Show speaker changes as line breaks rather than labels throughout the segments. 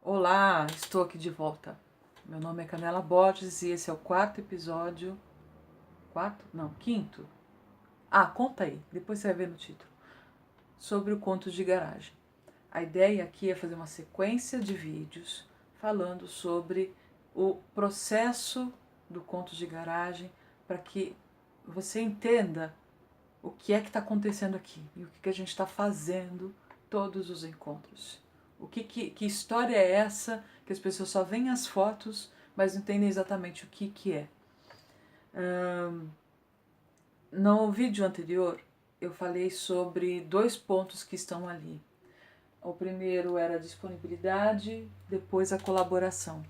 Olá, estou aqui de volta. Meu nome é Canela Borges e esse é o quarto episódio. Quarto? Não, quinto. Conta aí, depois você vai ver no título. Sobre o conto de garagem. A ideia aqui é fazer uma sequência de vídeos falando sobre o processo do conto de garagem para que você entenda o que é que está acontecendo aqui e o que a gente está fazendo todos os encontros. Que história é essa que as pessoas só veem as fotos, mas não entendem exatamente o que é. No vídeo anterior, eu falei sobre 2 pontos que estão ali. O primeiro era a disponibilidade, depois a colaboração.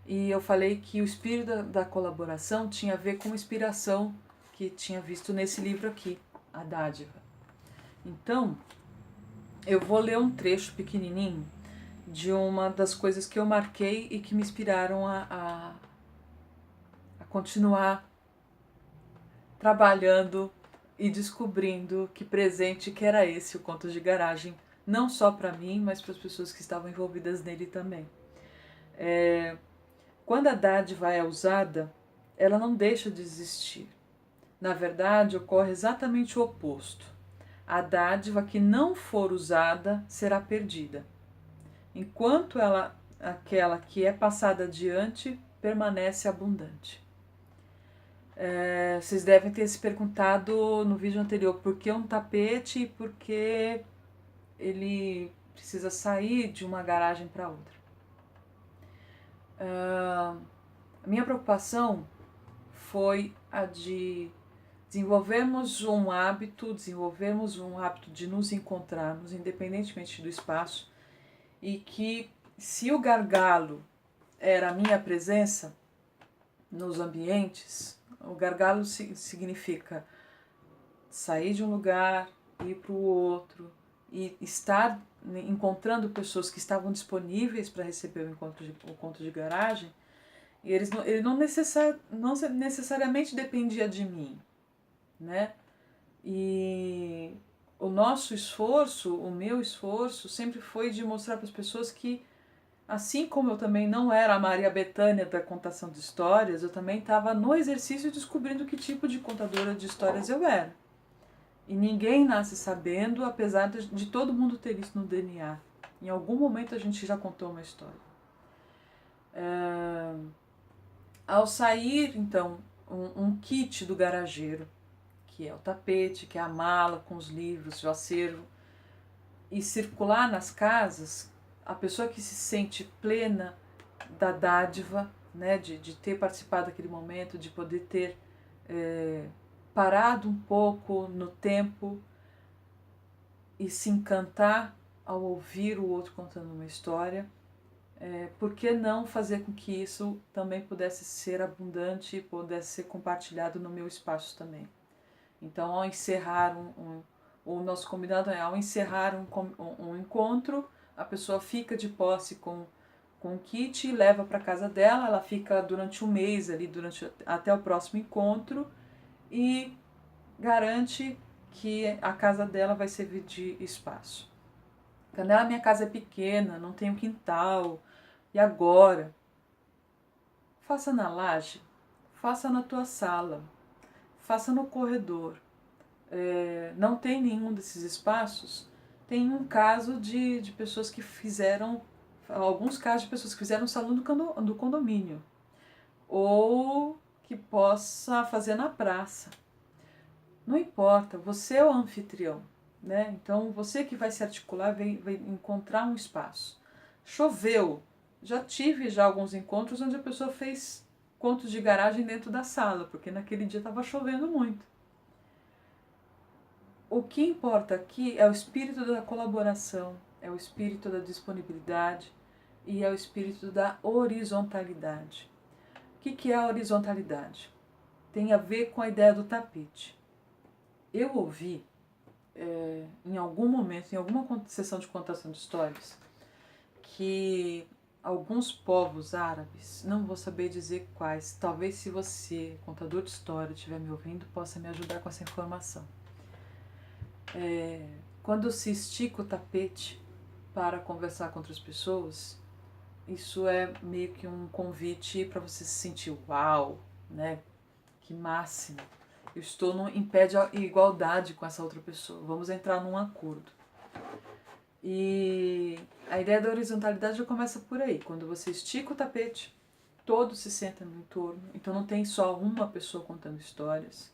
E eu falei que o espírito da colaboração tinha a ver com a inspiração que tinha visto nesse livro aqui, A Dádiva. Então, eu vou ler um trecho pequenininho de uma das coisas que eu marquei e que me inspiraram a continuar trabalhando e descobrindo que presente que era esse o conto de garagem, não só para mim, mas para as pessoas que estavam envolvidas nele também. Quando a dádiva é usada, ela não deixa de existir. Na verdade, ocorre exatamente o oposto. A dádiva que não for usada será perdida, enquanto aquela que é passada adiante permanece abundante. Vocês devem ter se perguntado no vídeo anterior por que um tapete e por que ele precisa sair de uma garagem para outra. A minha preocupação foi a de desenvolvermos um hábito de nos encontrarmos, independentemente do espaço, e que se o gargalo era a minha presença nos ambientes, o gargalo significa sair de um lugar, ir para o outro e estar encontrando pessoas que estavam disponíveis para receber o conto de garagem, e ele não necessariamente dependia de mim, né? E o nosso esforço, o meu esforço, sempre foi de mostrar para as pessoas que, assim como eu também não era a Maria Bethânia da contação de histórias, eu também estava no exercício descobrindo que tipo de contadora de histórias eu era. E ninguém nasce sabendo, apesar de todo mundo ter isso no DNA. Em algum momento a gente já contou uma história. Ao sair, então, um kit do garageiro, que é o tapete, que é a mala com os livros, o acervo, e circular nas casas, a pessoa que se sente plena da dádiva, né, de ter participado daquele momento, de poder ter parado um pouco no tempo e se encantar ao ouvir o outro contando uma história, por que não fazer com que isso também pudesse ser abundante e pudesse ser compartilhado no meu espaço também? Então, ao encerrar o nosso combinado é, ao encerrar um encontro, a pessoa fica de posse com o kit e leva para casa dela, ela fica durante um mês ali, até o próximo encontro, e garante que a casa dela vai servir de espaço. Canela, minha casa é pequena, não tenho quintal, e agora? Faça na laje, faça na tua sala, faça no corredor. Não tem nenhum desses espaços, tem um caso de pessoas que fizeram, alguns casos de pessoas que fizeram o salão do condomínio, ou que possa fazer na praça. Não importa, você é o anfitrião, né? Então você que vai se articular, vai encontrar um espaço. Choveu, já tive alguns encontros onde a pessoa fez contos de garagem dentro da sala, porque naquele dia estava chovendo muito. O que importa aqui é o espírito da colaboração, é o espírito da disponibilidade e é o espírito da horizontalidade. O que é a horizontalidade? Tem a ver com a ideia do tapete. Eu ouvi, em algum momento, em alguma sessão de contação de histórias, que alguns povos árabes, não vou saber dizer quais, talvez se você, contador de história, estiver me ouvindo, possa me ajudar com essa informação. Quando se estica o tapete para conversar com outras pessoas, isso é meio que um convite para você se sentir uau, né? Que máximo. Eu estou em pé de igualdade com essa outra pessoa. Vamos entrar num acordo. E a ideia da horizontalidade já começa por aí. Quando você estica o tapete, todos se sentam no entorno. Então não tem só uma pessoa contando histórias.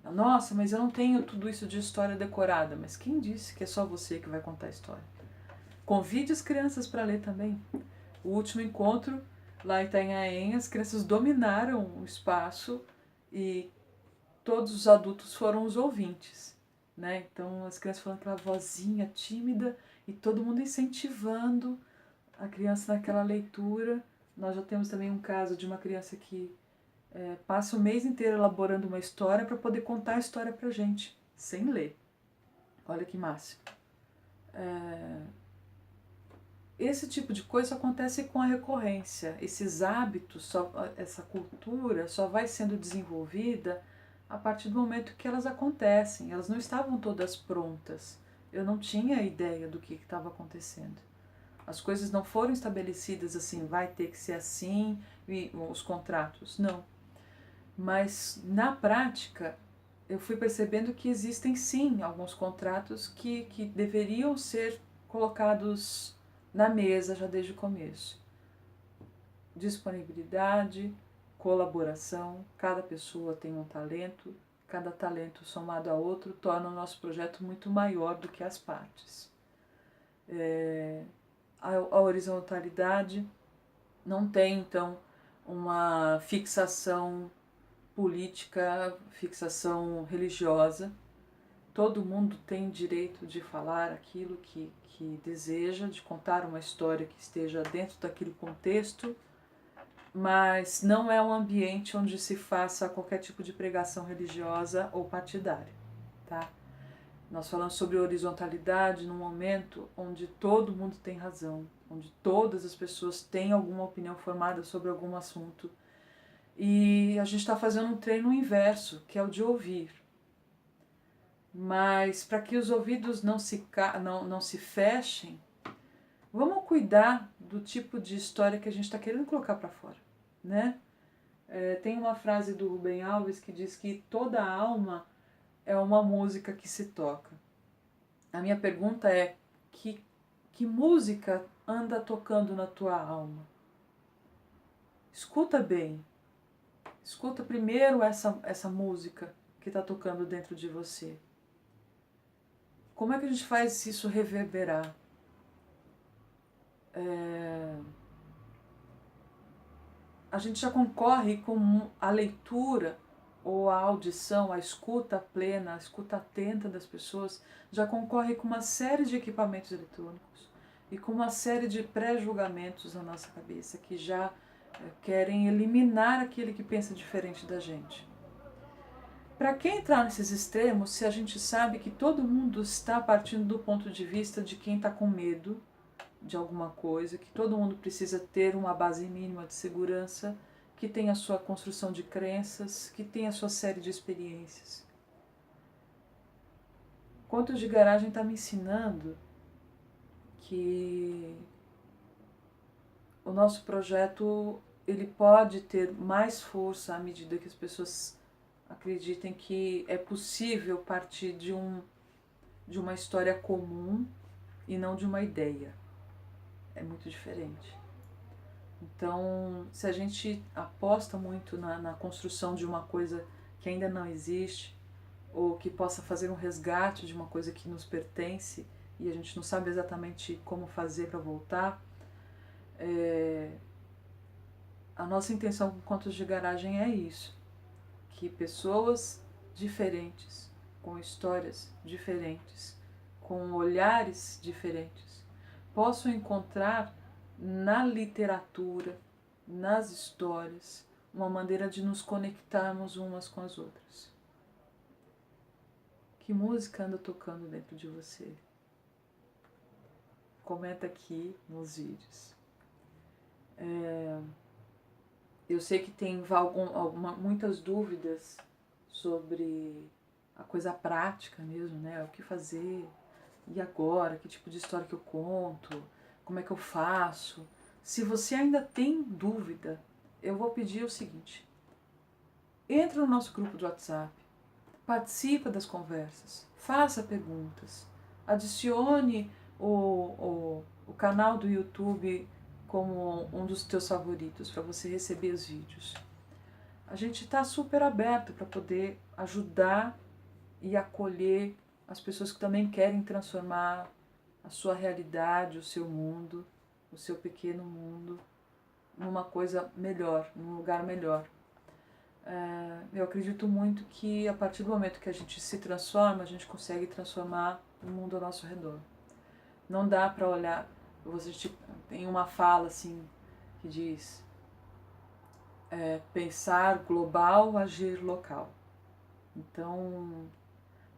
Nossa, mas eu não tenho tudo isso de história decorada. Mas quem disse que é só você que vai contar a história? Convide as crianças para ler também. O último encontro, lá em Itanhaém, as crianças dominaram o espaço e todos os adultos foram os ouvintes, né? Então as crianças falando aquela vozinha tímida e todo mundo incentivando a criança naquela leitura. Nós já temos também um caso de uma criança que passa o mês inteiro elaborando uma história para poder contar a história pra gente, sem ler. Olha que máximo. Esse tipo de coisa acontece com a recorrência. Esses hábitos, essa cultura só vai sendo desenvolvida a partir do momento que elas acontecem. Elas não estavam todas prontas. Eu não tinha ideia do que estava acontecendo. As coisas não foram estabelecidas assim, vai ter que ser assim, e os contratos. Não. Mas na prática, eu fui percebendo que existem sim alguns contratos que deveriam ser colocados na mesa já desde o começo. Disponibilidade, colaboração, cada pessoa tem um talento, cada talento somado a outro torna o nosso projeto muito maior do que as partes. A horizontalidade não tem, então, uma fixação política, fixação religiosa. Todo mundo tem direito de falar aquilo que deseja, de contar uma história que esteja dentro daquele contexto, mas não é um ambiente onde se faça qualquer tipo de pregação religiosa ou partidária, tá? Nós falamos sobre horizontalidade num momento onde todo mundo tem razão, onde todas as pessoas têm alguma opinião formada sobre algum assunto. E a gente está fazendo um treino inverso, que é o de ouvir. Mas para que os ouvidos não se fechem, vamos cuidar do tipo de história que a gente está querendo colocar para fora, né? Tem uma frase do Rubem Alves que diz que toda alma é uma música que se toca. A minha pergunta é, que música anda tocando na tua alma? Escuta bem. Escuta primeiro essa música que está tocando dentro de você. Como é que a gente faz isso reverberar? A gente já concorre com a leitura ou a audição, a escuta plena, a escuta atenta das pessoas, já concorre com uma série de equipamentos eletrônicos e com uma série de pré-julgamentos na nossa cabeça que já querem eliminar aquele que pensa diferente da gente. Para que entrar nesses extremos se a gente sabe que todo mundo está partindo do ponto de vista de quem está com medo de alguma coisa, que todo mundo precisa ter uma base mínima de segurança, que tem a sua construção de crenças, que tem a sua série de experiências. Contos de Garagem está me ensinando que o nosso projeto ele pode ter mais força à medida que as pessoas acreditem que é possível partir de uma história comum e não de uma ideia. É muito diferente. Então, se a gente aposta muito na construção de uma coisa que ainda não existe, ou que possa fazer um resgate de uma coisa que nos pertence e a gente não sabe exatamente como fazer para voltar, a nossa intenção com Contos de Garagem é isso, que pessoas diferentes, com histórias diferentes, com olhares diferentes, possam encontrar na literatura, nas histórias, uma maneira de nos conectarmos umas com as outras. Que música anda tocando dentro de você? Comenta aqui nos vídeos. Eu sei que tem muitas dúvidas sobre a coisa prática mesmo, né? O que fazer, e agora, que tipo de história que eu conto, como é que eu faço. Se você ainda tem dúvida, eu vou pedir o seguinte: entra no nosso grupo do WhatsApp, participa das conversas, faça perguntas, adicione o canal do YouTube como um dos teus favoritos para você receber os vídeos. A gente está super aberto para poder ajudar e acolher as pessoas que também querem transformar a sua realidade, o seu mundo, o seu pequeno mundo, numa coisa melhor, num lugar melhor. Eu acredito muito que a partir do momento que a gente se transforma, a gente consegue transformar o mundo ao nosso redor. Não dá para olhar, tem uma fala assim que diz pensar global, agir local. Então,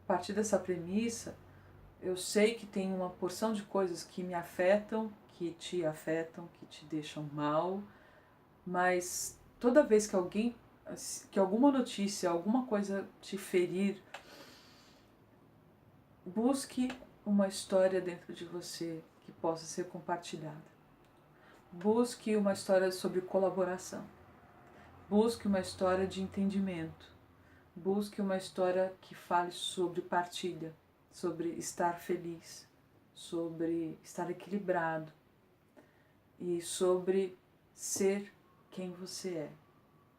a partir dessa premissa, eu sei que tem uma porção de coisas que me afetam, que te deixam mal, mas toda vez que alguma notícia, alguma coisa te ferir, busque uma história dentro de você que possa ser compartilhada. Busque uma história sobre colaboração. Busque uma história de entendimento. Busque uma história que fale sobre partilha, sobre estar feliz, sobre estar equilibrado e sobre ser quem você é.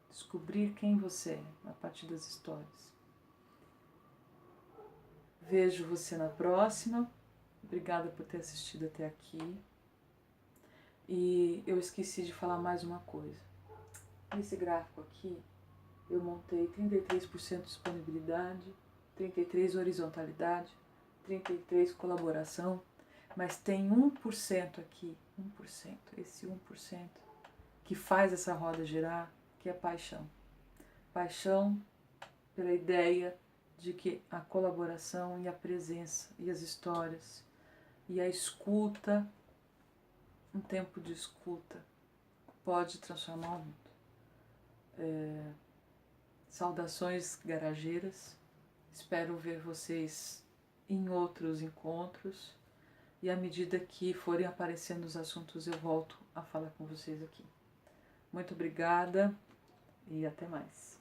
Descobrir quem você é a partir das histórias. Vejo você na próxima. Obrigada por ter assistido até aqui. E eu esqueci de falar mais uma coisa. Nesse gráfico aqui, eu montei 33% disponibilidade, 33% horizontalidade, 33% colaboração, mas tem 1% aqui, 1%, esse 1% que faz essa roda girar, que é paixão. Paixão pela ideia de que a colaboração e a presença e as histórias e a escuta, um tempo de escuta, pode transformar o mundo. Saudações garageiras, espero ver vocês em outros encontros e à medida que forem aparecendo os assuntos eu volto a falar com vocês aqui. Muito obrigada e até mais.